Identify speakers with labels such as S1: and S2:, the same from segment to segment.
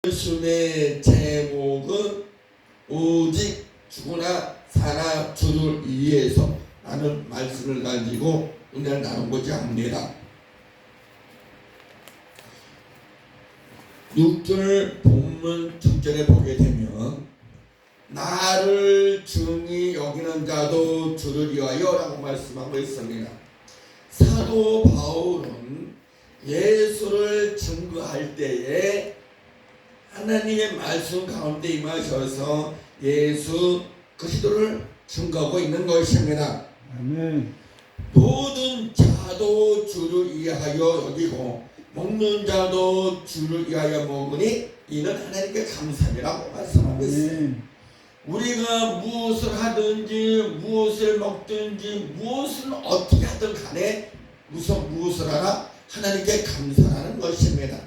S1: 말씀의 제목은 오직 죽으나 살아 주를 위해서 라는 말씀을 가지고 오늘 나누고자 합니다. 6절 본문 6절에 보게 되면 나를 중히 여기는 자도 주를 위하여 라고 말씀하고 있습니다. 사도 바울은 예수를 증거할 때에 하나님의 말씀 가운데 임하셔서 예수 그리스도를 증거하고 있는 것입니다.
S2: 아멘.
S1: 모든 자도 주를 위하여 여기고 먹는 자도 주를 위하여 먹으니 이는 하나님께 감사니라고 말씀하고 있어요. 우리가 무엇을 하든지 무엇을 먹든지 무엇을 어떻게 하든 간에 무엇을 하라 하나님께 감사하는 것입니다.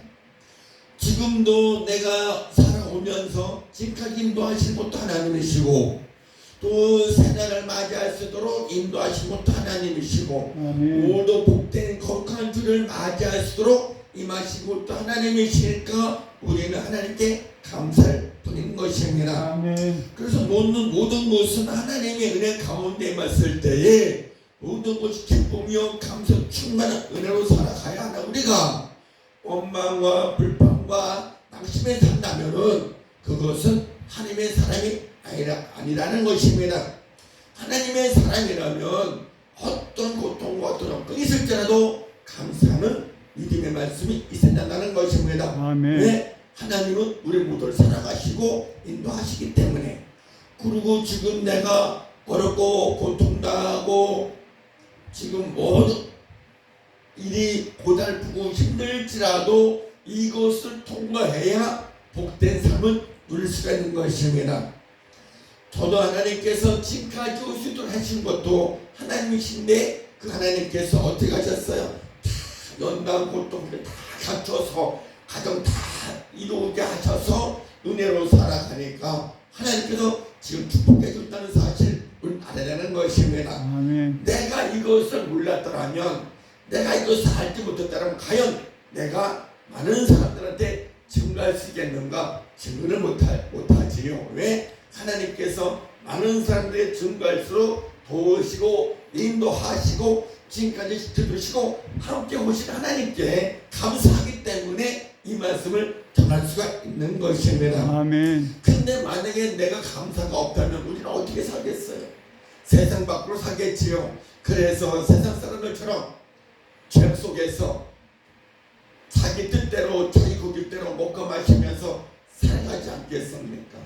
S1: 지금도 내가 살아오면서 지금까지 인도하신 것도 하나님이시고 또 새날을 맞이할 수 있도록 인도하신 것도 하나님이시고 모두 복된 거룩한 주를 맞이할 수 있도록 임하신 것도 하나님이시니까 우리는 하나님께 감사할 뿐인 것입니다.
S2: 아멘.
S1: 그래서 모든 것은 하나님의 은혜 가운데 임했을 때에 모든 것이 기쁨이요 감사 충만한 은혜로 살아가야 하나 우리가 원망과 불평과 낙심에 산다면은 그것은 하나님의 사람이 아니라는 것입니다. 하나님의 사람이라면 어떤 고통과 어떤 걱정이 있을지라도 감사하는 믿음의 말씀이 있어야 한다는 것입니다.
S2: 아멘.
S1: 왜? 하나님은 우리 모두를 살아가시고 인도하시기 때문에. 그리고 지금 내가 어렵고 고통당하고 지금 모든 일이 고달프고 힘들지라도 이것을 통과해야 복된 삶을 누릴 수가 있는 것입니다. 저도 하나님께서 지금까지 올 수 있도록 하신 것도 하나님이신데 그 하나님께서 어떻게 하셨어요? 다 연단 고통을 다 갖춰서 가정 다 이루게 하셔서 은혜로 살아가니까 하나님께서 지금 축복해 줬다는 사실 우리 알아내는 것입니다.
S2: 아멘.
S1: 내가 이것을 몰랐더라면 내가 이것을 알지 못했다면 과연 내가 많은 사람들한테 증거할 수 있겠는가? 증거를 못하지요. 왜? 하나님께서 많은 사람들의 증거할수록 도우시고 인도하시고 지금까지 지켜주시고 함께 오신 하나님께 감사하기 때문에 이 말씀을 전할 수가 있는 것입니다.
S2: 아멘.
S1: 근데 만약에 내가 감사가 없다면 우리는 어떻게 살겠어요? 세상 밖으로 살겠지요. 그래서 세상 사람들처럼 죄 속에서 자기 뜻대로 자기 고집대로 먹고 마시면서 살아가지 않겠습니까?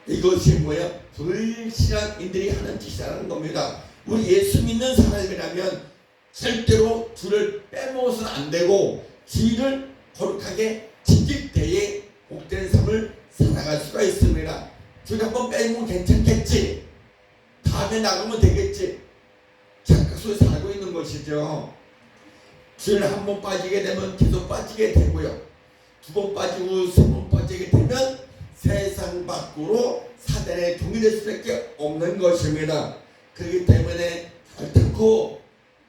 S1: 이것이 뭐야? 불신한 인들이 하는 짓이라는 겁니다. 우리 예수 믿는 사람이라면 절대로 주를 빼먹어서는 안 되고 주를 거룩하게 지킬 때에 복된 삶을 살아갈 수가 있습니다. 주를 한번 빼먹으면 괜찮겠지. 다음에 나가면 되겠지. 착각 속에 살고 있는 것이죠. 주를 한 번 빠지게 되면 계속 빠지게 되고요. 두 번 빠지고 세 번 빠지게 되면 세상 밖으로 사단에 동의될 수밖에 없는 것입니다. 그렇기 때문에 결단코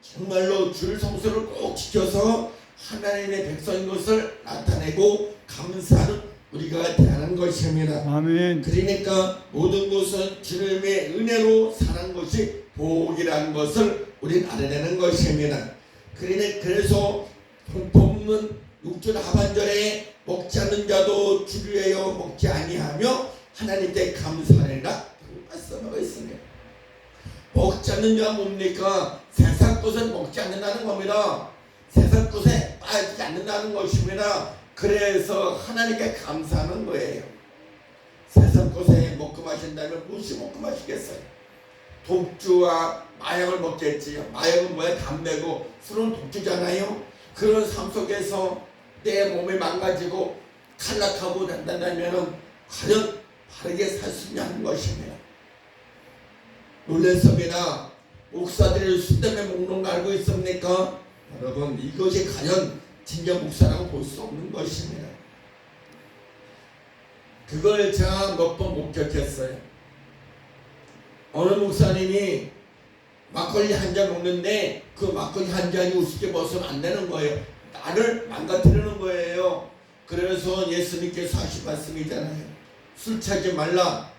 S1: 정말로 줄 성수를 꼭 지켜서 하나님의 백성인 것을 나타내고 감사하는 우리가 되는 것입니다.
S2: 아멘.
S1: 그러니까 모든 것은 주님의 은혜로 사는 것이 복이라는 것을 우리는 알아내는 것입니다. 그래서 본문 6절 하반절에 먹지 않는 자도 주를 위하여 먹지 아니하며 하나님께 감사하리라 말씀하고 있습니다. 먹지 않는 자가 뭡니까? 세상 것은 먹지 않는다는 겁니다. 세상 것에 빠지지 않는다는 것입니다. 그래서 하나님께 감사하는 거예요. 세상 것에 먹고 마신다면 무엇이 먹고 마시겠어요? 독주와 마약을 먹겠지요. 마약은 뭐야? 담배고 술은 독주잖아요. 그런 삶 속에서 내 몸이 망가지고 탈락하고 된다면 과연 바르게 살 수 있냐는 것입니다. 놀랐습니다. 목사들이 술 때문에 먹는 거 알고 있습니까? 여러분 이것이 과연 진정 목사라고 볼 수 없는 것입니다. 그걸 제가 몇 번 목격했어요. 어느 목사님이 막걸리 한 잔 먹는데 그 막걸리 한 잔이 우습게 벗으면 안 되는 거예요. 나를 망가뜨리는 거예요. 그래서 예수님께서 하신 말씀이잖아요. 술 취하지 말라.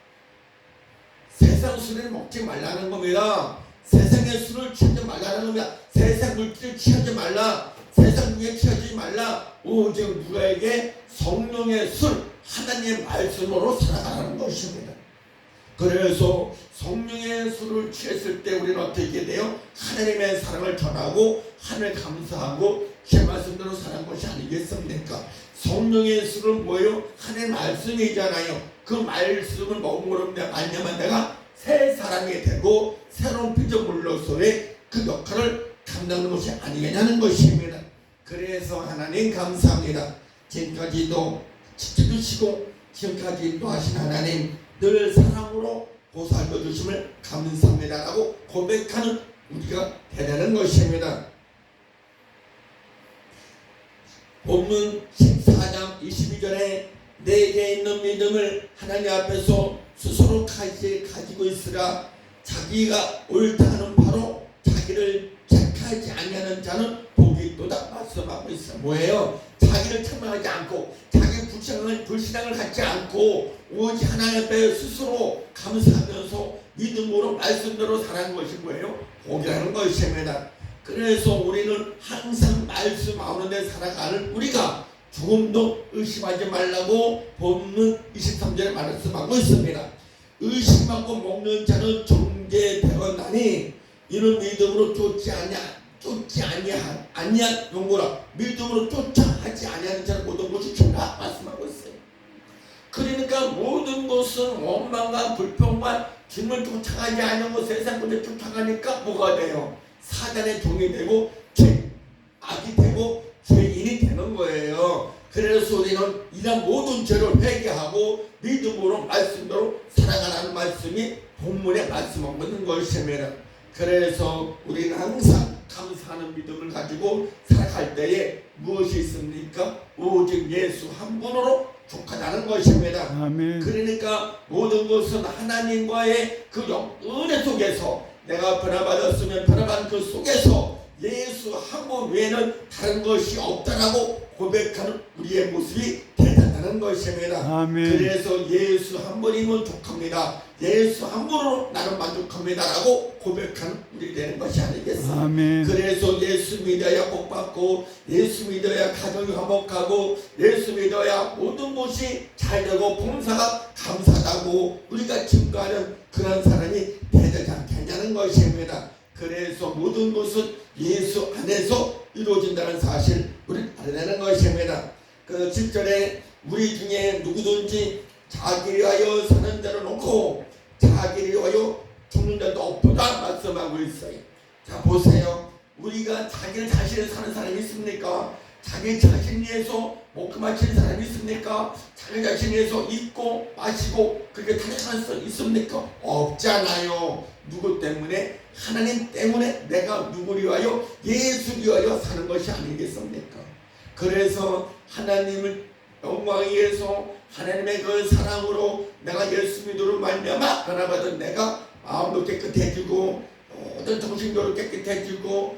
S1: 세상 술을 먹지 말라는 겁니다. 세상의 술을 취하지 말라는 겁니다. 세상 물질을 취하지 말라. 세상 중에 취하지 말라. 오직 누구에게 성령의 술, 하나님의 말씀으로 살아가라는 것입니다. 그래서 성령의 술을 취했을 때 우리는 어떻게 돼요? 하나님의 사랑을 전하고 하나님을 감사하고 제 말씀대로 사는 것이 아니겠습니까? 성령의 술은 뭐예요? 하나님의 말씀이잖아요. 그 말씀을 먹음으로 말미암아 내가 새 사람이 되고 새로운 피조물로서의 그 역할을 감당하는 것이 아니겠냐는 것입니다. 그래서 하나님 감사합니다. 지금까지도 지켜주시고 지금까지 인도하신 하나님 늘 사랑으로 보살펴 주심을 감사합니다 라고 고백하는 우리가 되는 것입니다. 본문 14장 22절에 내게 있는 믿음을 하나님 앞에서 스스로 가지고 있으라. 자기가 옳다 하는 바로 자기를 택하지 아니하는 자는 복이 있도다 말씀하고 있어요. 뭐예요? 자기를 책망하지 않고 자기 불신앙을 갖지 않고 오직 하나님 앞에 스스로 감사하면서 믿음으로 말씀대로 살아가는 것이 뭐예요? 복이라는 것입니다. 그래서 우리는 항상 말씀 가운데 살아가는 우리가 조금도 의심하지 말라고 본문 23절에 말씀하고 있습니다. 의심하고 먹는 자는 정죄되었나니 이는 믿음으로 쫓지 아니한 용고라. 믿음으로 쫓아하지 아니하는 자는 모든 것이 죄라 말씀하고 있어요. 그러니까 모든 것은 원망과 불평과 주님을 쫓아가지 않는 세상 것에 쫓아가니까 뭐가 돼요? 사단의 종이 되고 악이 되고 죄인이 되는 거예요. 그래서 우리는 이런 모든 죄를 회개하고 믿음으로 말씀대로 살아가라는 말씀이 본문에 말씀하고 있는 것입니다. 그래서 우리는 항상 감사하는 믿음을 가지고 살아갈 때에 무엇이 있습니까? 오직 예수 한 분으로 족하다는 것입니다.
S2: 아멘.
S1: 그러니까 모든 것은 하나님과의 그 은혜 속에서 내가 변화받았으면 변화받은 그 속에서 예수 한 분 외에는 다른 것이 없다라고 고백하는 우리의 모습이 대단한 것입니다.
S2: 아멘.
S1: 그래서 예수 한 분이면 족합니다. 예수 한 분으로 나는 만족합니다라고 고백하는 우리 되는 것이 아니겠습니까?
S2: 아멘.
S1: 그래서 예수 믿어야 복받고 예수 믿어야 가정이 화목하고 예수 믿어야 모든 것이 잘되고 봉사가 감사하다고 우리가 증거하는 그런 사람이 되지 않겠냐는 것입니다. 그래서 모든 것은 예수 안에서 이루어진다는 사실 우리 알아야 되는 것입니다. 그 7절에 우리 중에 누구든지 자기를 위하여 사는 자를 놓고 자기를 위하여 죽는 자도 없다 말씀하고 있어요. 자 보세요. 우리가 자기를 자신을 사는 사람이 있습니까? 자기 자신 위해서 먹고 마시는 사람이 있습니까? 자기 자신 위해서 입고 마시고 그렇게 타락할 수 있습니까? 없잖아요. 누구 때문에? 하나님 때문에 내가 누구를 위하여 예수를 위하여 사는 것이 아니겠습니까? 그래서 하나님을 영광에 의해서 하나님의 그 사랑으로 내가 예수 믿음으로 말미암아 변화받은 내가 마음도 깨끗해지고 모든 정신도 깨끗해지고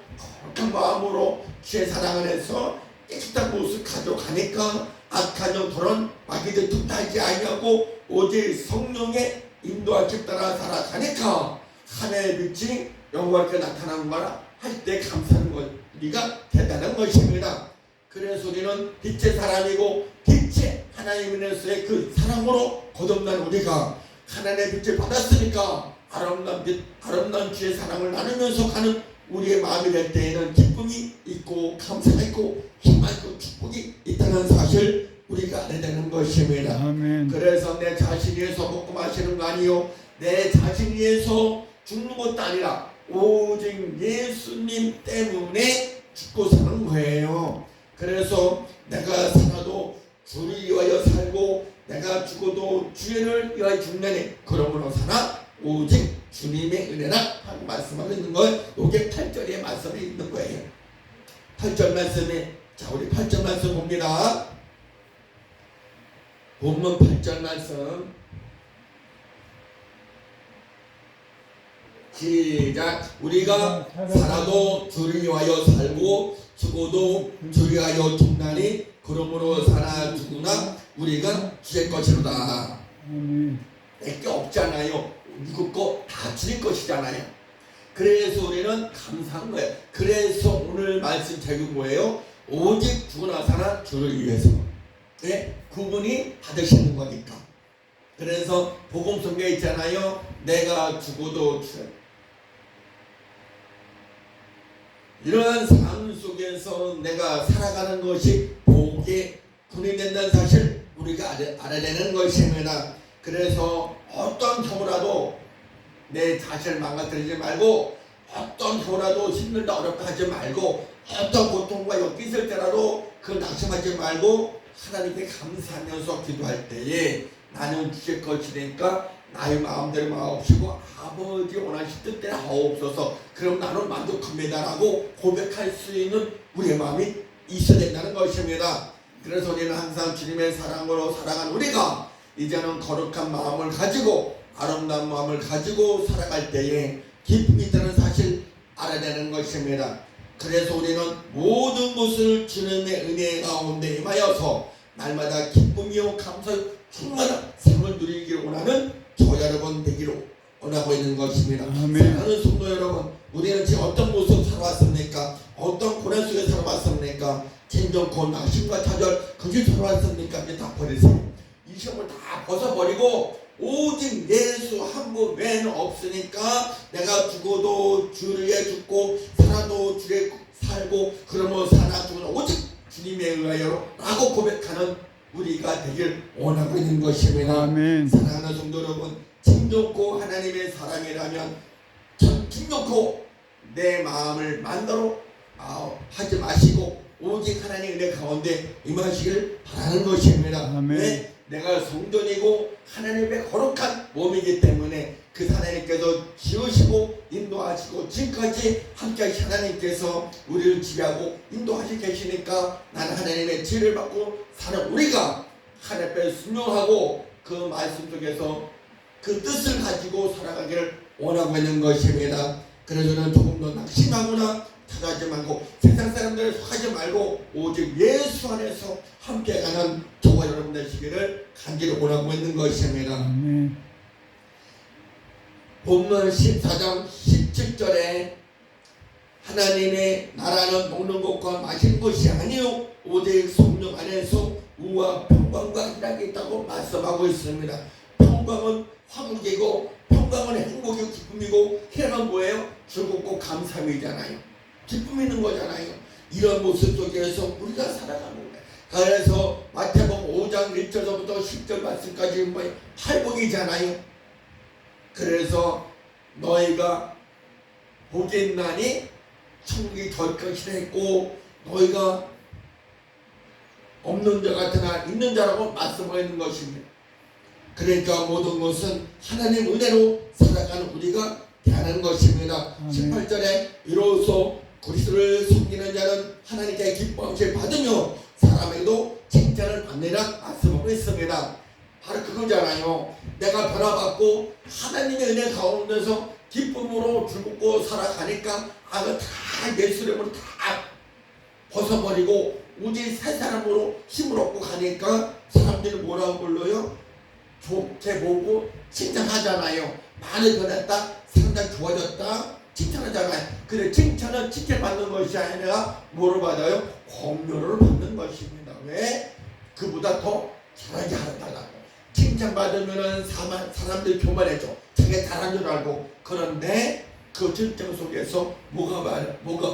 S1: 거룩한 마음으로 주의 사랑을 해서 깨끗한 모습 가져가니까 악한 영토는 마귀들 틈타지 아니하고 오직 성령의 인도하심 따라 살아가니까 하나님의 빛이 영광하게 나타나는 거라 할 때 감사하는 것 우리가 대단한 것입니다. 그래서 우리는 빛의 사람이고 빛의 하나님으로서의 그 사랑으로 거듭난 우리가 하나님의 빛을 받았으니까 아름다운 빛, 아름다운 주의 사랑을 나누면서 가는 우리의 마음이 될 때에는 기쁨이 있고 감사가 있고 희망이 있고 축복이 있다는 사실 우리가 알아야 되는 것입니다.
S2: 아멘.
S1: 그래서 내 자신 위해서 먹고 마시는 거 아니요, 내 자신 위해서 죽는 것도 아니라 오직 예수님 때문에 죽고 사는 거예요. 그래서 내가 살아도 주를 위하여 살고 내가 죽어도 주를 위하여 죽느니 그러므로 살아 오직 주님의 은혜라 하고 말씀하고 있는 걸 요게 8절의 말씀에 있는 거예요. 8절 말씀에 자 우리 8절 말씀 봅니다. 본문 8절 말씀 시작. 우리가 살아도 주를 위하여 살고 죽어도 주를 위하여 죽나니 그러므로 사나 죽으나 우리가 주의 것이로다. 내게 없잖아요. 누구 거 다 주님 것이잖아요. 그래서 우리는 감사한 거예요. 그래서 오늘 말씀 제목이 뭐예요? 오직 죽으나 사나 주를 위해서. 네? 그분이 받으시는 거니까. 그래서 복음 속에 있잖아요. 내가 죽어도 주를. 이러한 삶 속에서 내가 살아가는 것이 복의 군이 된다는 사실 우리가 알아야 되는 것입니다. 그래서 어떤 경우라도 내 자신을 망가뜨리지 말고, 어떤 경우라도 힘들다 어렵다 하지 말고, 어떤 고통과 욕기 있을 때라도 그 낙심하지 말고 하나님께 감사하면서 기도할 때에 나는 주의 것이니까 나의 마음대로 마옵시고 아버지 원하실 뜻대로 하옵소서. 그럼 나는 만족합니다라고 고백할 수 있는 우리의 마음이 있어야 된다는 것입니다. 그래서 우리는 항상 주님의 사랑으로 살아간 우리가 이제는 거룩한 마음을 가지고 아름다운 마음을 가지고 살아갈 때에 기쁨이 있다는 사실 알아야 되는 것입니다. 그래서 우리는 모든 것을 주님의 은혜 가운데 임하여서 날마다 기쁨이요 감사요 충만한 삶을 누리기를 원하는 저 여러분 되기를 원하고 있는 것입니다. 사랑하는 성도 여러분, 우리는 지금 어떤 모습 살아왔습니까? 어떤 고난 속에 살아왔습니까? 진정고 낙심과 좌절 그게 살아왔습니까? 이제 다 버리세요. 이 시험을 다 벗어버리고 오직 예수 한 분 외에는 없으니까 내가 죽어도 주를 위해 죽고 살아도 주를 살고 그러면 사나 죽으나 오직 주님에 의하여 라고 고백하는 우리가 되길 원하고 있는 것입니다. 아멘. 사랑하는 성도 여러분, 진정고 하나님의 사랑이라면 진정고 내 마음을 만들어 하지 마시고 오직 하나님의 은혜 가운데 임하시길 바라는 것입니다. 아멘. 네? 내가 성전이고 하나님의 거룩한 몸이기 때문에 그 하나님께서 지으시고 인도하시고 지금까지 함께하신 하나님께서 우리를 지배하고 인도하시고 계시니까 나는 하나님의 지혜를 받고 사는 우리가 하나님 앞에 순종하고 그 말씀 속에서 그 뜻을 가지고 살아가기를 원하고 있는 것입니다. 그래서 저는 조금 더 낙심하거나 찾아하지 말고 세상 사람들을 속하지 말고 오직 예수 안에서 함께가는 저와 여러분 되시기를 간절히 원하고 있는 것입니다. 본문 14장 17절에 하나님의 나라는 먹는 것과 마시는 것이 아니요 오직 성령 안에서 우와 평강과 희락이 있다고 말씀하고 있습니다. 평강은 화목이고 평강은 행복이고 기쁨이고 희락은 뭐예요? 즐겁고 감사함이잖아요. 기쁨이 있는 거잖아요. 이런 모습 속에서 우리가 살아가는 거예요. 그래서 마태복음 5장 1절부터 10절 말씀까지 뭐예요? 팔복이잖아요. 그래서 너희가 복이 있나니 천국이 될 것이라 했고 너희가 없는 자 같으나 있는 자라고 말씀하고 있는 것입니다. 그러니까 모든 것은 하나님 은혜로 살아가는 우리가 대하는 것입니다. 18절에 이로써 그리스도를 섬기는 자는 하나님께 기쁨을 받으며 사람에게도 칭찬을 받느라 말씀하고 있습니다. 바로 그거잖아요. 내가 변화받고 하나님의 은혜 가운데서 기쁨으로 즐겁고 살아가니까 다 예수님으로 다 벗어버리고 오직 새 사람으로 힘을 얻고 가니까 사람들이 뭐라고 불러요? 좋게 보고 칭찬하잖아요. 많이 변했다, 상당히 좋아졌다 칭찬하잖아요. 근데 칭찬은 칭찬받는 것이 아니라 뭐를 받아요? 권면을 받는 것입니다. 왜? 그보다 더 잘하게 하달라고. 칭찬받으면 사람들이 교만해져. 자기가 잘한 줄 알고. 그런데 그 칭찬 속에서 뭐가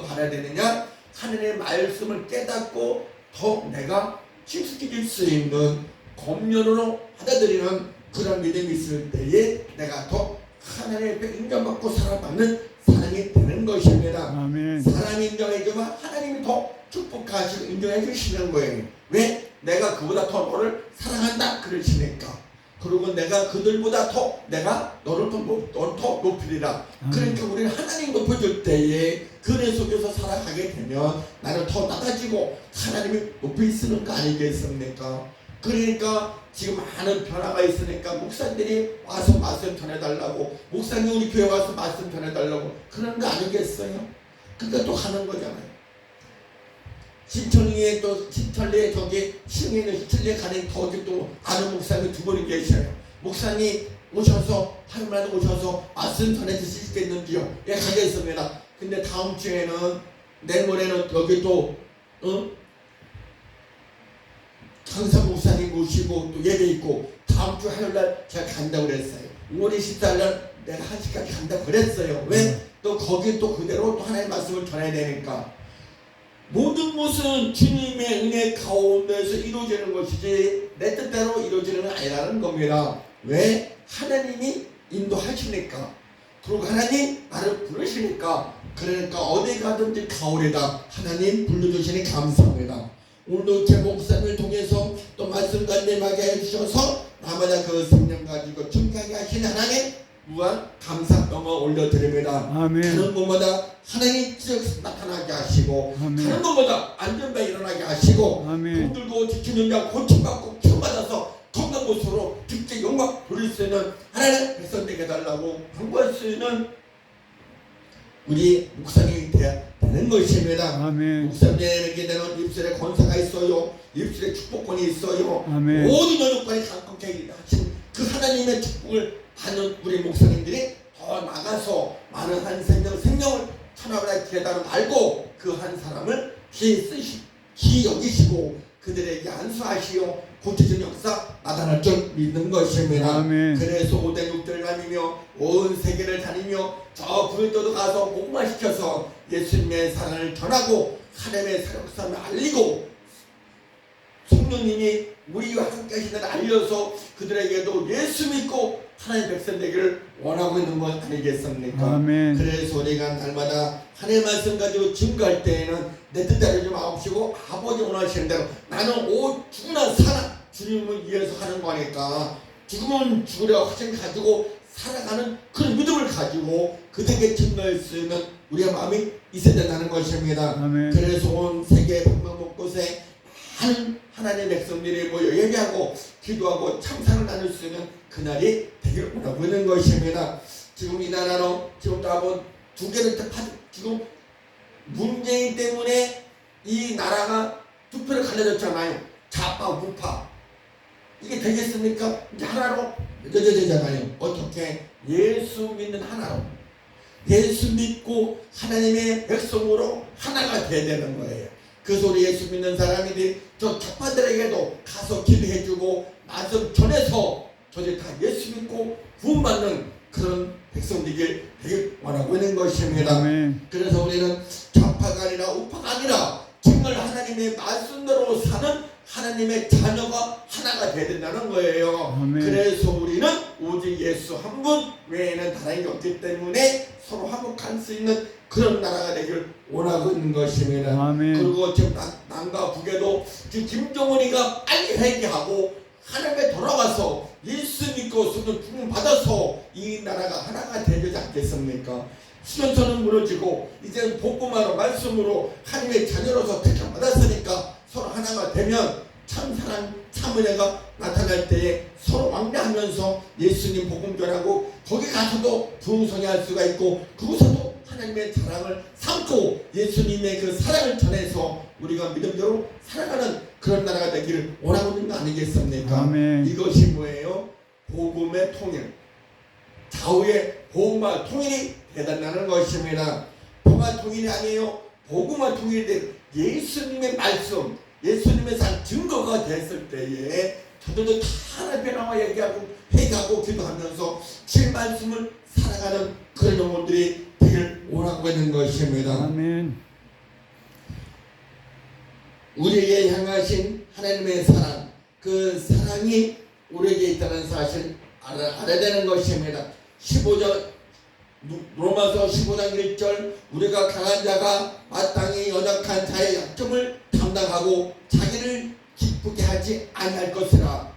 S1: 바라야 되느냐? 하나님의 말씀을 깨닫고 더 내가 친숙해질 수 있는 권면으로 받아들이는 그런 믿음이 있을 때에 내가 더 하나님 앞에 인정받고 사랑받는 사람이 되는 것입니다. 아멘. 사람이 인정해주면 하나님이 더 축복하시고 인정해 주시는 거예요. 왜? 내가 그보다 더 너를 사랑한다 그러시니까. 그리고 내가 그들보다 더 내가 너를 더 높이리라. 그러니까 우리는 하나님 높여줄 때에 그 은혜 속에서 살아가게 되면 나는 더 낮아지고 하나님이 높이 쓰는 거 아니겠습니까? 그러니까 지금 많은 변화가 있으니까 목사님들이 와서 말씀 전해달라고, 목사님 우리 교회 와서 말씀 전해달라고 그런 거 아니겠어요? 그러니까 또 하는 거잖아요. 신천리에 또 신천리에 저기 시흥에 있는 신천리에 가는 거기 또 아는 목사님이 두 분이 계셔요. 목사님 오셔서 하루만 오셔서 말씀 전해주실 수 있겠는지요? 예, 가겠습니다. 근데 다음 주에는 내일모레는 여기 또 강사 목사님 모시고 또 예배 있고 다음 주 화요일날 제가 간다고 그랬어요. 5월 24일날 내가 1시까지 간다고 그랬어요. 왜? 또 거기 또 그대로 또 하나님의 말씀을 전해야 되니까. 모든 것은 주님의 은혜 가운데서 이루어지는 것이지 내 뜻대로 이루어지는 건 아니라는 겁니다. 왜? 하나님이 인도하시니까. 그리고 하나님 나를 부르시니까. 그러니까 어디 가든지 가오리다. 하나님 불러주시니 감사합니다. 오늘도 제 목사님을 통해서 또 말씀 간절하게 해주셔서 나마다 그 생명 가지고 충분하게 하신 하나님 무한 감사 영어 올려드립니다.
S2: 아멘.
S1: 가는 곳마다 하나님 쭉 나타나게 하시고
S2: 아멘.
S1: 가는 곳마다 안전바 일어나게 하시고
S2: 아멘.
S1: 병들고 지치는 자 고침받고 치유받아서 건강 모습으로 직접 영광 돌릴 수 있는 하나님 백성되게 해달라고 강구할 수 있는 우리 목사님이 되는 것입니다.
S2: 아멘.
S1: 목사님에게 되는 입술에 권세가 있어요. 입술에 축복권이 있어요.
S2: 아멘.
S1: 모든 연육권이 강력하게 하신 그 하나님의 축복을 받는 우리 목사님들이 더 나가서 많은 한 생명을 천하보다 기회다로 알고 그 한 사람을 귀히 여기시고 그들에게 안수하시어 고쳐진 역사 나타날 줄 믿는 것입니다.
S2: 아멘.
S1: 그래서 5대 6대를 다니며 온 세계를 다니며 저 부르도도 가서 복음화시켜서 예수님의 사랑을 전하고 하나님의 사랑을 알리고 성령님이 우리와 함께 하시는 알려서 그들에게도 예수 믿고 하나님의 백성 되기를 원하고 있는 것 아니겠습니까?
S2: 아멘.
S1: 그래서 우리가 날마다 하나님의 말씀 가지고 증거할 때에는 내 뜻대로 좀 아옵시고 아버지 원하시는 대로 나는 죽으나 살아 주님을 위해서 하는 거니까 죽으면 죽으려 확신 가지고 살아가는 그런 믿음을 가지고 그들에게 증거할 수 있는 우리의 마음이 있어야 된다는 것입니다.
S2: 아멘.
S1: 그래서 온 세계 방방 곳곳에 많은 하나님의 백성들이 모여 예배하고 기도하고 참사를 나눌 수 있는 그날이 되기를 원하고 있는 것입니다. 지금 이 나라는 지금 한번 두 개를 지금 문재인 때문에 이 나라가 두 표를 갈라졌잖아요. 좌파 우파. 이게 되겠습니까? 이제 하나로 되잖아요. 어떻게? 예수 믿는 하나로. 예수 믿고 하나님의 백성으로 하나가 돼야 되는 거예요. 그래서 우리 예수 믿는 사람들이 저 좌파들에게도 가서 기도해주고 말씀 전해서 저들 다 예수 믿고 구원받는 그런 백성들이 되길 원하고 있는 것입니다.
S2: 아멘.
S1: 그래서 우리는 좌파가 아니라 우파가 아니라 정말 하나님의 말씀대로 사는 하나님의 자녀가 하나가 되야 된다는 거예요.
S2: 아멘.
S1: 그래서 우리는 오직 예수 한 분 외에는 다른 게 없기 때문에 서로 화목할 수 있는 그런 나라가 되길 원하고 있는 것입니다.
S2: 아멘.
S1: 그리고 지금 남과 북에도 지금 김정은이가 빨리 회개하고 하나님에 돌아와서 예수 믿고 수는 구원 받아서 이 나라가 하나가 되지 않겠습니까? 수련선은 무너지고 이제는 복음으로 말씀으로 하나님의 자녀로서 택함 받았으니까 서로 하나가 되면 참 사랑 참 은혜가 나타날 때에 서로 왕래하면서 예수님 복음 전하고 거기 가서도 부흥성회할 수가 있고 그곳에도 하나님의 사랑을 삼고 예수님의 그 사랑을 전해서 우리가 믿음대로 살아가는 그런 나라가 되기를 원하고 있는 거 아니겠습니까?
S2: 아멘.
S1: 이것이 뭐예요? 복음의 통일, 좌우의 복음과 통일이 되단다는 것입니다. 복음과 통일이 아니에요. 복음과 통일이 된 예수님의 말씀, 예수님의 산 증거가 됐을 때에 저들도 다 하나님께 나와 얘기하고 회개하고 기도하면서 제 말씀을 살아가는 그런 영혼들이 되길 원하고 있는 것입니다.
S2: 아멘.
S1: 우리에게 향하신 하나님의 사랑, 그 사랑이 우리에게 있다는 사실 알아야 되는 것입니다. 15절 로마서 15장 1절 우리가 강한 자가 마땅히 연약한 자의 약점을 담당하고 자기를 기쁘게 하지 아니할 것이라.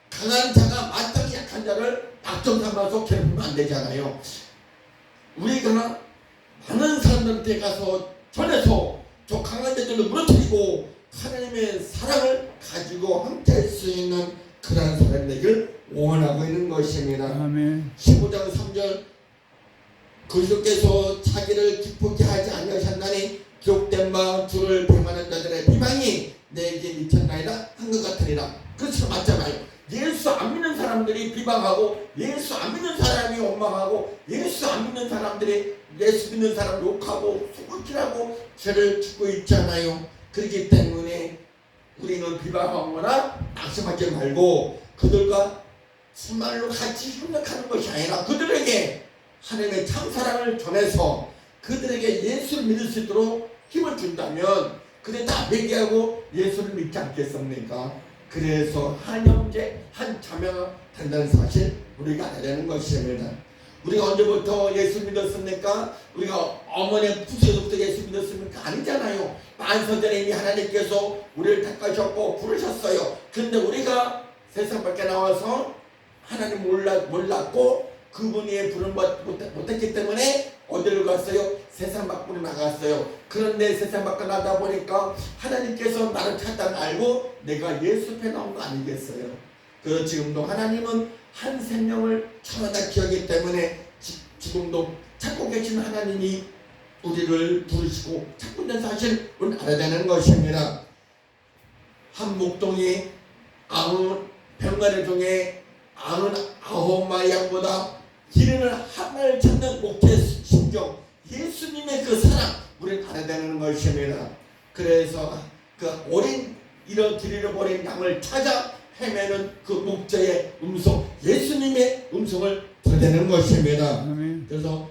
S1: 강한 자가 마땅히 약한 자를 약점 삼아서 괴롭히면 안 되잖아요. 우리가 많은 사람들한테 가서 전해서 저 강한 자들을 무너뜨리고 하나님의 사랑을 가지고 함께 할 수 있는 그런 사람 되기를 원하고 있는 것입니다.
S2: 아멘.
S1: 15장 3절 그리스도께서 자기를 기쁘게 하지 아니하셨나니 기록된 바 주를 비방하는 자들의 비방이 내게 미쳤나이다 한 것 같으리라. 그렇죠, 맞잖아요. 예수 안 믿는 사람들이 비방하고, 예수 안 믿는 사람이 원망하고, 예수 안 믿는 사람들이 예수 믿는 사람 욕하고 소극질하고 죄를 짓고 있잖아요. 그렇기 때문에 우리는 비방하거나 낙심하지 말고 그들과 정말로 같이 협력하는 것이 아니라 그들에게 하나님의 참사랑을 전해서 그들에게 예수를 믿을 수 있도록 힘을 준다면 그들 다 회개하고 예수를 믿지 않겠습니까? 그래서 한 형제 한 자매가 된다는 사실 우리가 알아야 되는 것입니다. 우리가 언제부터 예수 믿었습니까? 우리가 어머니의 부세로부터 예수 믿었습니까? 아니잖아요. 만세전에 이미 하나님께서 우리를 택하셨고 부르셨어요. 근데 우리가 세상 밖에 나와서 하나님 몰랐고 그분의 부름 못했기 때문에 어디로 갔어요? 세상 밖으로 나갔어요. 그런데 세상 밖으로 나다 보니까 하나님께서 나를 찾다는 알고 내가 예수 앞에 나온 거 아니겠어요? 그래서 지금도 하나님은 한 생명을 천하다 기하기 때문에 지금도 찾고 계신 하나님이 우리를 부르시고 찾고 있는 사실을 알아야 되는 것입니다. 한 목동이 90병가리 중에 99마리 양보다 기르는 하나를 찾는 목회의 심정, 예수님의 그 사랑 우리는 알아야 되는 것입니다. 그래서 그 어린 이런 길 잃어버린 양을 찾아 헤매는 그 목자의 음성, 예수님의 음성을 들어야 되는 것입니다. 그래서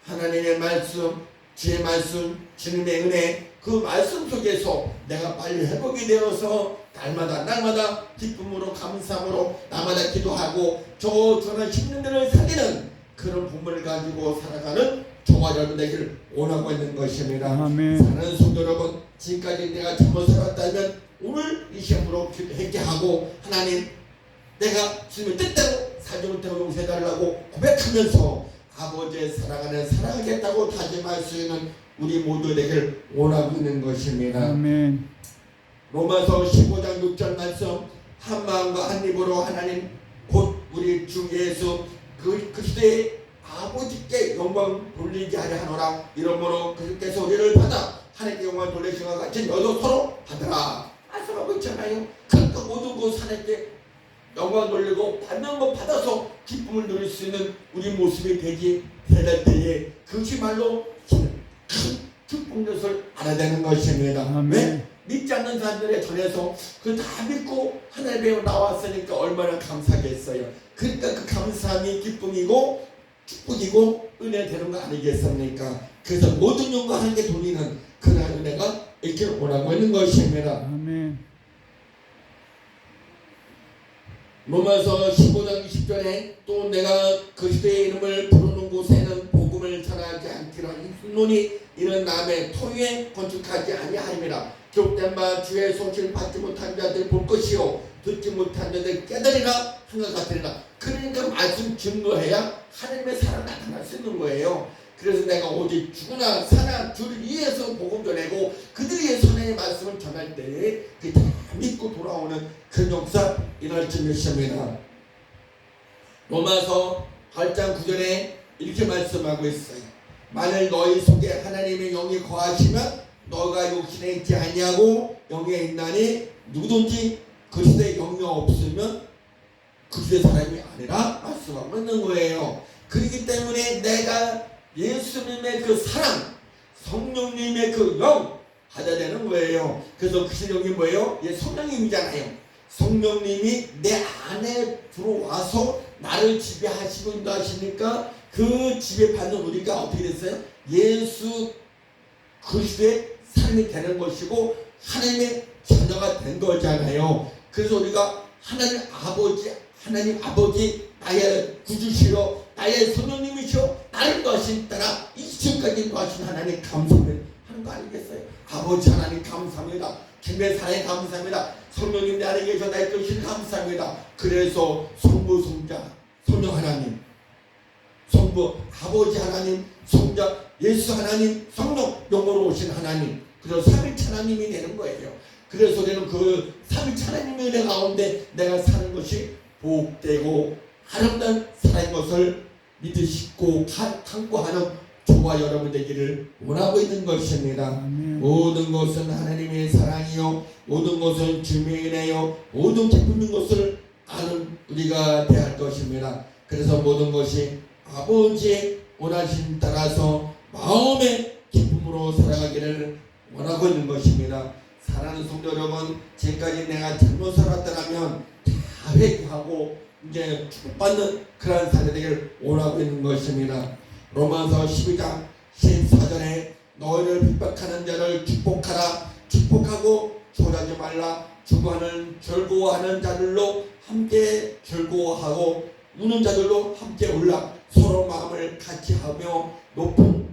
S1: 하나님의 말씀, 주의 말씀, 주님의 은혜, 그 말씀 속에서 내가 빨리 회복이 되어서 날마다 기쁨으로 감사함으로 날마다 기도하고 저는 10년들을 살리는 그런 부분을 가지고 살아가는 저와 여러분 되기를 원하고 있는 것입니다.
S2: 아멘.
S1: 사랑하는 성도 여러분, 지금까지 내가 잘못 살았다면 오늘 이 시험으로 회개하고 하나님 내가 주님의 뜻대로 살지 못하고 용서해달라고 고백하면서 아버지의 사랑하는 사랑하겠다고 다짐할 수 있는 우리 모두 되기를 원하고 있는 것입니다.
S2: 아멘.
S1: 로마서 15장 6절 말씀, 한 마음과 한 입으로 하나님 곧 우리 주 예수 그리스도의 아버지께 영광 돌리게 하려 하노라. 이러므로 그리스도께서 우리를 받아 하나님께 영광 돌리신 것 같이 너도 서로 받으라 말씀하고 있잖아요. 그러니까 모든 것 하나님께 영광 돌리고 받는 것 받아서 기쁨을 누릴 수 있는 우리 모습이 되기 될 때에 그것이 말로 큰 축복 것을 알아야 되는 것입니다.
S2: 아멘.
S1: 믿지 않는 사람들에 전해서 그 다 믿고 하나님의 나왔으니까 얼마나 감사하겠어요. 그러니까 그 감사함이 기쁨이고 축복이고 은혜 되는 거 아니겠습니까? 그래서 모든 영광 하나님께 돌리는 그날 은혜가 있길 원하고 있는 것입니다.
S2: 아멘.
S1: 로마서 15장 20절에 또 내가 그리스도의 이름을 부르는 곳에는 복음을 전하지 않기로 한 순론이 이런 남의 토유에 건축하지 아니하리라. 기록된 바 주의 소식을 받지 못한 자들 볼 것이요 듣지 못한 자들 깨달으리라 한 것 같으리라. 그러니까 말씀 증거해야 하나님의 사랑 나타날 수 있는 거예요. 그래서 내가 오직 죽으나 사나 주를 위해서 복음 전하고 그들이 위해서 하나님의 말씀을 전할 때에 그 다 믿고 돌아오는 그 역사 일어날 것입니다. 로마서 8장 9절에 이렇게 말씀하고 있어요. 만일 너희 속에 하나님의 영이 거하시면 너가 욕심에 있지 아니하고 영에 있나니 누구든지 그리스도의 영이 없으면 그리스도의 사람이 아니라 말씀하고 있는 거예요. 그렇기 때문에 내가 예수님의 그 사랑, 성령님의 그 영 받아야 되는 거예요. 그래서 그 영이 뭐예요? 성령님이잖아요. 성령님이 내 안에 들어와서 나를 지배하시고 인도하시니까 그 지배받는 우리가 어떻게 됐어요? 예수 그리스도의 삶이 되는 것이고 하나님의 자녀가 된 거잖아요. 그래서 우리가 하나님 아버지 나의 구주시여 나의 성령님이시여 나를 도하신 따라 이 시점까지 도하신 하나님 감사를 하는 거 아니겠어요? 아버지 하나님 감사합니다. 주님의 사랑에 감사합니다. 성령님 내 안에 계셔 나의 뜻을 감사합니다. 그래서 성부 성자 성령 하나님, 성부 아버지 하나님, 성자 예수 하나님, 성령 영으로 오신 하나님, 그래서 삼위일체 하나님이 되는 거예요. 그래서 우리는 그 삼위일체 하나님의 은혜 가운데 내가 사는 것이 복되고 아름다운 사랑인 것을 믿으시고 강구하는 저와 저와 여러분 되기를 원하고 있는 것입니다.
S2: 아멘.
S1: 모든 것은 하나님의 사랑이요, 모든 것은 주님의 은혜요, 모든 기쁜 것을 아는 우리가 대할 것입니다. 그래서 모든 것이 아버지의 원하심 따라서 마음의 기쁨으로 살아가기를 원하고 있는 것입니다. 사랑하는 성도 여러분, 지금까지 내가 잘못 살았다면 다 회개하고 이제 축복받는 그런 사람이 되기를 원하고 있는 것입니다. 로마서 12장 14절에 너희를 핍박하는 자를 축복하라. 축복하고 초라하지 말라. 죽어하는 즐거워하는 자들로 함께 즐거워하고 우는 자들로 함께 울라. 서로 마음을 같이 하며 높은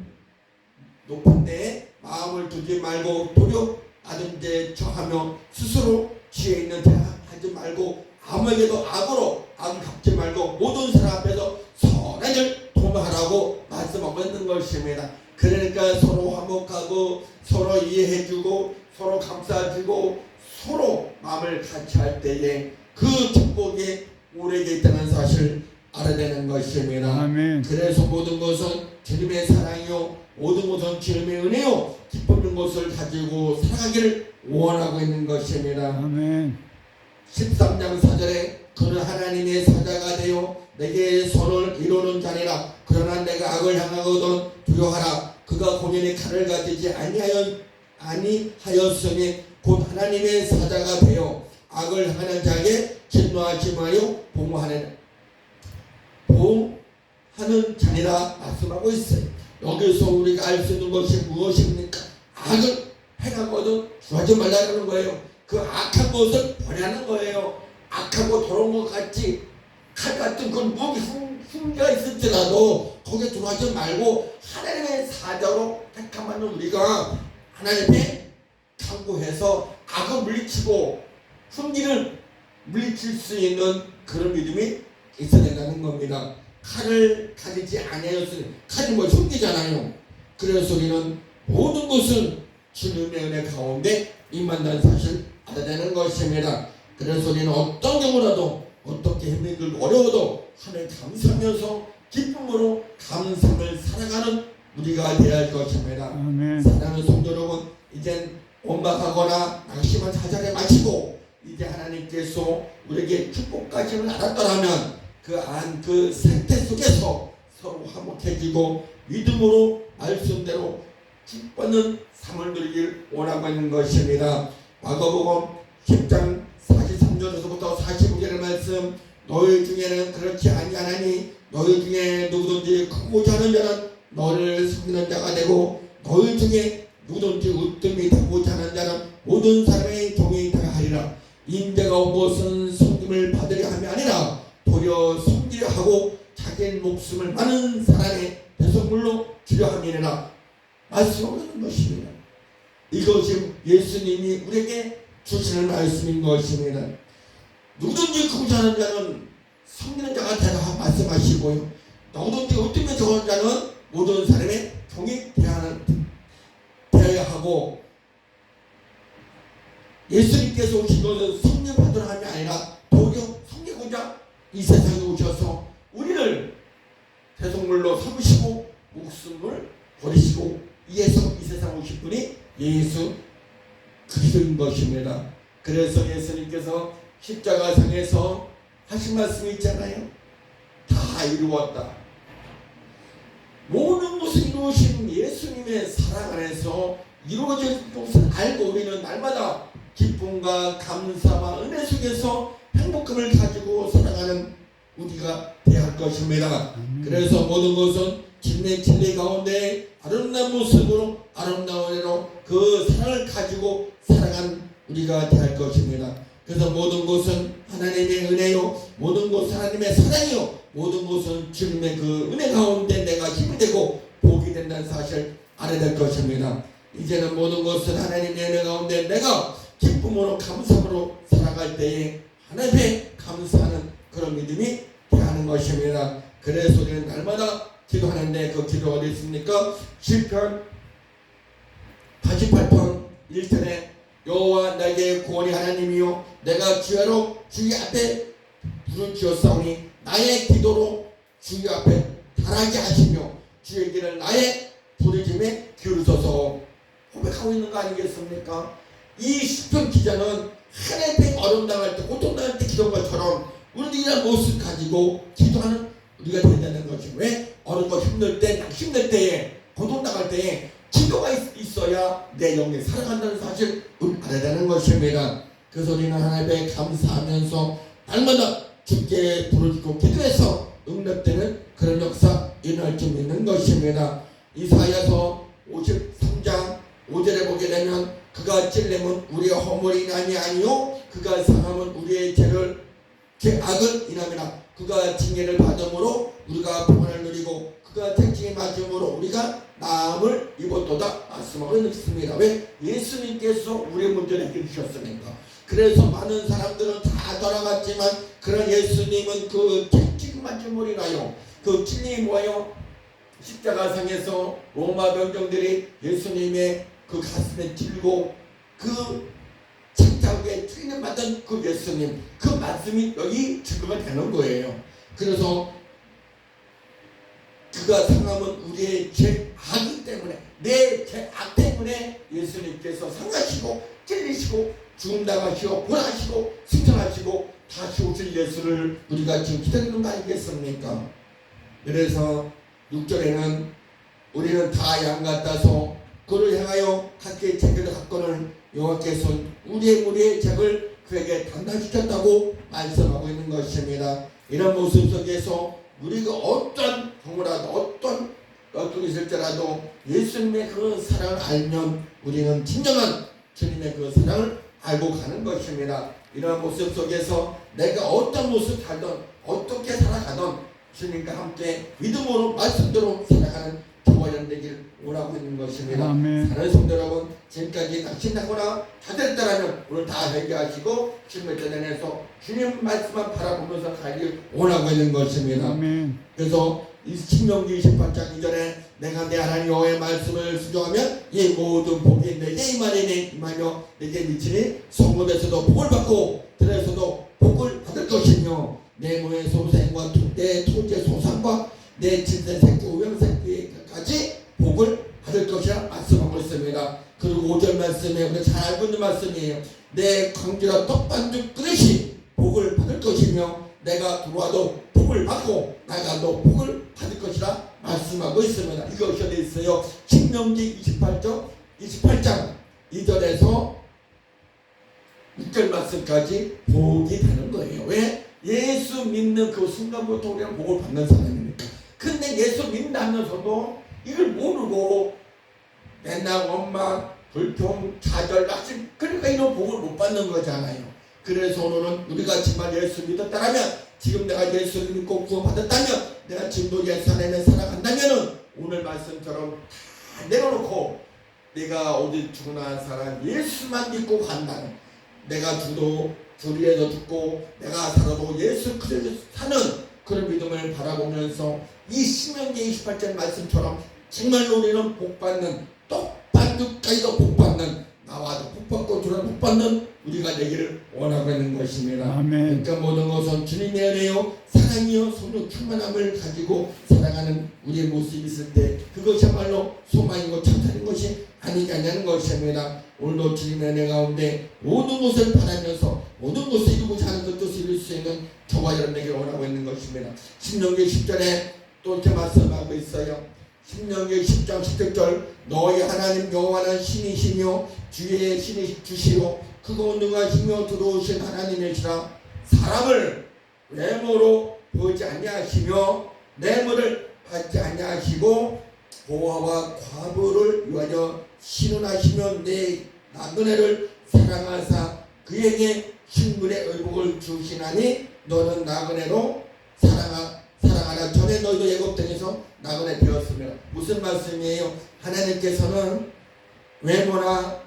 S1: 데에 마음을 두지 말고 도력하는 데 처하며 스스로 지혜 있는 자 하지 말고 아무에게도 악으로 악을 갚지 말고 모든 사람 앞에서 선행을 도모하라고 말씀하고 있는 것입니다. 그러니까 서로 화목하고 서로 이해해주고 서로 감싸주고 서로 마음을 같이 할 때에 그 축복이 우리에게 있다는 사실 알아야 되는 것입니다.
S2: 아멘.
S1: 그래서 모든 것은 주님의 사랑이요, 모든 것은 주님의 은혜요, 기쁨인 것을 가지고 살아가기를 원하고 있는 것입니다.
S2: 아멘.
S1: 13장 4절에 그는 하나님의 사자가 되어 내게 손을 이루는 자니라. 그러나 내가 악을 향하거든 두려워하라. 그가 본인의 칼을 가지지 아니하였으니 곧 하나님의 사자가 되어 악을 하는 자에게 진노하지 마요 보호하는 자니라 말씀하고 있어요. 여기서 우리가 알 수 있는 것이 무엇입니까? 악을 행하거든 주하지 말라는 거예요. 그 악한 것을 버리는 거예요. 악하고 더러운 것 같이 칼 같은 그런 무기 흉기가 있을지라도 거기에 들어가지 말고 하나님의 사자로 택함하는 우리가 하나님의 강구해서 악을 물리치고 흉기를 물리칠 수 있는 그런 믿음이 있어야 된다는 겁니다. 칼을 가지지 아니하였으니 칼이 뭐 흉기잖아요. 그래서 우리는 모든 것은 주님의 은혜 가운데 임한다는 사실 알아야 되는 것입니다. 그래서 우리는 어떤 경우라도 어떻게 힘들고 어려워도 하나님 감사하면서 기쁨으로 감사를 살아가는 우리가 되어야 할 것입니다.
S2: 아멘.
S1: 사랑하는 성도 여러분, 이젠 원망하거나 낙심한 사자를 마치고 이제 하나님께서 우리에게 축복까지는 알았더라면 그 생태 속에서 서로 화목해지고 믿음으로 말씀대로 축복받는 삶을 누리길 원하고 있는 것입니다. 마가복음 10장 43절에서부터 45절의 말씀, 너희 중에는 그렇지 아니하나니 너희 중에 누구든지 크고자 하는 자는 너를 섬기는 자가 되고 너희 중에 누구든지 으뜸이 되고자 하는 자는 모든 사람의 종이 되라 하리라. 인자가 온 것은 섬김을 받으려 함이 아니라 도리어 섬기려 하고 자기 목숨을 많은 사람의 배설물로 주려 함이니라 말씀하는 것입니다. 이것이 예수님이 우리에게 주시는 말씀인 것입니다. 누구든지 크고자 하는 자는 섬기는 자가 되라 말씀하시고요. 누구든지 으뜸이 되고자 하는 자는 모든 사람의 종이 되어야 하고, 예수님께서 오신 것은 성령 받으러 함이 아니라 도리어 섬기고자 이 세상에 오셔서 우리를 대속물로 삼으시고 목숨을 버리시고 위해서 이 세상에 오신 분이 예수 그리스도인 것입니다. 그래서 예수님께서 십자가상에서 하신 말씀이 있잖아요. 다 이루었다. 모든 것을 이루신 예수님의 사랑 안에서 이루어진 것을 알고 우리는 날마다 기쁨과 감사와 은혜 속에서 행복감을 가지고 살아가는 우리가 되어야 할 것입니다. 그래서 모든 것은 진리 가운데 아름다운 모습으로 아름다운 은혜로 그 사랑을 가지고 살아간 우리가 되어야 할 것입니다. 그래서 모든 것은 하나님의 은혜요, 모든 것은 하나님의 사랑이요, 모든 것은 주님의 그 은혜 가운데 내가 힘이 되고 복이 된다는 사실 알아야 될 것입니다. 이제는 모든 것은 하나님의 은혜 가운데 내가 기쁨으로 감사함으로 살아갈 때에 하나님의 감사하는 그런 믿음이 되는 것입니다. 그래서 우리는 날마다 기도하는데 그 기도가 어디 있습니까? 시편 88편 1편에 여호와 나에게 구원이 하나님이요 내가 주야로 주의 앞에 부르짖었사오니 나의 기도로 주의 앞에 달하게 하시며 주의 길을 나의 부르심에 기울여서 고백하고 있는 거 아니겠습니까? 이 시편 기자는 하나님의 어려움당할 때 고통당할 때 기도한 것처럼 우리도 이런 모습 가지고 기도하는 우리가 된다는 것이 왜 어렵고 힘들 때에 고통당할 때에 기도가 있어야 내 영이 살아간다는 사실 알아야 되는 것입니다. 그래서 우리는 하나님께 감사하면서 날마다 주께 부르짖고 기도해서 응답되는 그런 역사 일어날 줄 믿는 것입니다. 이사야서 53장 5절에 보게 되면 그가 찔림은 우리의 허물이 인함이 아니요 그가 상함은 우리의 제 악을 인함이라. 그가 징계를 받음으로 우리가 평안을 누리고 그가 택지에 맞음으로 우리가 나음을 입었도다 말씀하고 있습니다. 왜? 예수님께서 우리의 문제를 해결해 주셨으니까. 그래서 많은 사람들은 다 돌아갔지만 그런 예수님은 그 택지에 맞음으로 인하여 그 찔림이 뭐예요? 십자가상에서 로마 병정들이 예수님의 그 가슴에 찔고 그 창자국에 찔림 받은 그 예수님 그 말씀이 여기 증거가 되는 거예요. 그래서 그가 상함은 우리의 죄 악이기 때문에 내 죄 악 때문에 예수님께서 상하시고 찔리시고 죽음당하시고 부활하시고 승천하시고 다시 오실 예수를 우리가 지금 기다리는 거 아니겠습니까? 그래서 6절에는 우리는 다 양 같아서 그를 향하여 각기 죄를 갖고는 여호와께서 우리의 죄를 그에게 담당시켰다고 말씀하고 있는 것입니다. 이런 모습 속에서 우리가 어떤 경우라도 어떤 있을지라도 예수님의 그 사랑을 알면 우리는 진정한 주님의 그 사랑을 알고 가는 것입니다. 이런 모습 속에서 내가 어떤 모습 살든 어떻게 살아가든 주님과 함께 믿음으로 말씀대로 살아가는 저와 연대길 오라고 있는 것입니다. 사랑하는 성도 여러분, 지금까지 낙심하거나 좌절했다라면 오늘 다 회개하시고 주님의 전에서 주님 말씀만 바라보면서 가길 원하고 있는 것입니다.
S2: 아멘.
S1: 그래서 이 신명기 28장 이전에 내가 내 하나님 여호와의 말씀을 순종하면 이 모든 복이 내게 임하며 내게 미치니 성읍에서도 복을 받고 들에서도 복을 받을 것이며 내 몸의 소생과 내 토지의 소산과 내 친생 새끼 우영 새끼까지 복을 받을 것이라 말씀하고 있습니다. 그리고 5절 말씀에 우리가 잘 알고 있는 말씀이에요. 내 광주라 떡반죽 그릇이 복을 받을 것이며 내가 들어와도 복을 받고 나가도 복을 받을 것이라 말씀하고 있습니다. 이것이 어디 있어요? 신명기 28장 2절에서 6절 말씀까지 복이 되는 거예요. 왜? 예수 믿는 그 순간부터 우리는 복을 받는 사람이니까. 근데 예수 믿다면서도 이걸 모르고 맨날 원망, 불평, 좌절, 낙심 그러니까 이런 복을 못 받는 거잖아요. 그래서 오늘은 우리가 정말 예수 믿었다면 지금 내가 예수를 믿고 구원받았다면 내가 지금도 예수 안에 살아간다면 오늘 말씀처럼 다 내려놓고 내가 어디 죽으나 사람 예수만 믿고 간다는 내가 주도 주리에서 죽고 내가 살아도 예수 그리스도 사는 그런 믿음을 바라보면서 이 신명기 28절 말씀처럼 정말로 우리는 복받는 떡반죽까지도 복받는 나와도 복받고 주라도 복받는 우리가 되기를 원하고 있는 것입니다.
S2: 아멘.
S1: 그러니까 모든 것은 주님의 은혜요 사랑이요 성령 충만함을 가지고 살아가는 우리의 모습이 있을 때 그것이야말로 소망이고 참사인 것이 아니냐는 것입니다. 오늘도 주님의 은혜 가운데 모든 것을 바라면서 모든 것을 이루고자 하는 그 뜻을 이룰 수 있는 저와 여러분에게 원하고 있는 것입니다. 신명기 10절에 또 이렇게 말씀하고 있어요. 신명기 10장 17절 너희 하나님 여호와는 신이시며 주의 신이 주시로 크고 능하시며 들어오신 하나님이시라. 사람을 외모로 보지 아니하시며 뇌물을 받지 아니하시고 고아와 과부를 위하여 신원하시며 내 나그네를 사랑하사 그에게 신분의 의복을 주시나니 너는 나그네로 사랑하라. 전에 너희도 애굽 땅에서 나그네 되었습니다. 무슨 말씀이에요? 하나님께서는 외모나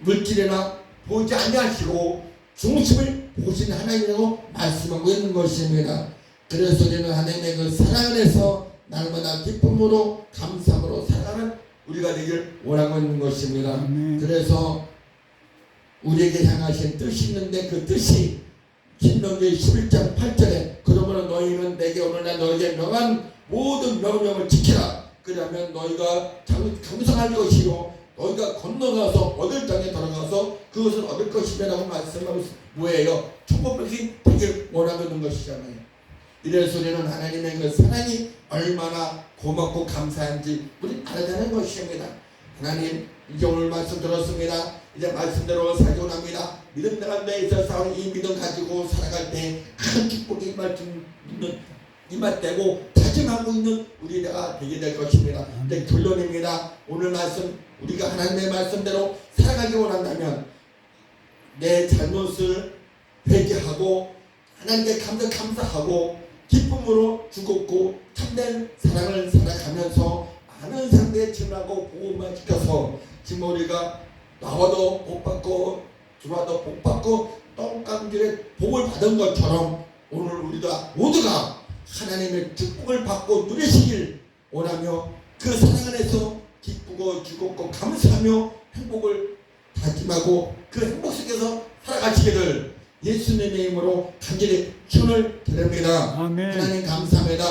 S1: 물질이나 보지 아니하시고 중심을 보신 하나님이라고 말씀하고 있는 것입니다. 그래서 우리는 하나님의 그 사랑을 해서 날마다 기쁨으로 감사함으로 살아가는 우리가 되길 원하고 있는 것입니다. 그래서 우리에게 향하신 뜻이 있는데 그 뜻이 신명기 11장 8절에 그러므로 너희는 내게 오늘날 너에게 명한 모든 명령을 지키라. 그러면 너희가 감사할 것이요 너희가 건너가서 얻을 땅에 들어가서 그것을 얻을 것이라고 말씀하면서 뭐예요? 천국 백성이 되길 원하고 있는 것이잖아요. 이래서 우리는 하나님의 그 사랑이 얼마나 고맙고 감사한지 우리 알아야하는 것입니다. 하나님 이제 오늘 말씀 들었습니다. 이제 말씀대로 살기 원합니다. 믿음 가운데 있어서 이 믿음 가지고 살아갈 때 큰 축복이 임할 때고 다짐하고 있는 우리가 되게 될 것입니다. 근데 결론입니다. 오늘 말씀 우리가 하나님의 말씀대로 살아가기 원한다면 내 잘못을 회개하고 하나님께 감사하고 기쁨으로 죽었고 참된 사랑을 살아가면서 많은 상대에 증하고 보호만 시켜서 지금 우리가 나와도 복 받고 들어와도 복 받고 똥강질에 복을 받은 것처럼 오늘 우리가 모두가 하나님의 축복을 받고 누리시길 원하며 그 사랑 안에서 기쁘고 즐겁고 감사하며 행복을 다짐하고 그 행복 속에서 살아가시기를 예수님의 이름으로 간절히 축원을 드립니다.
S2: 아멘.
S1: 하나님 감사합니다.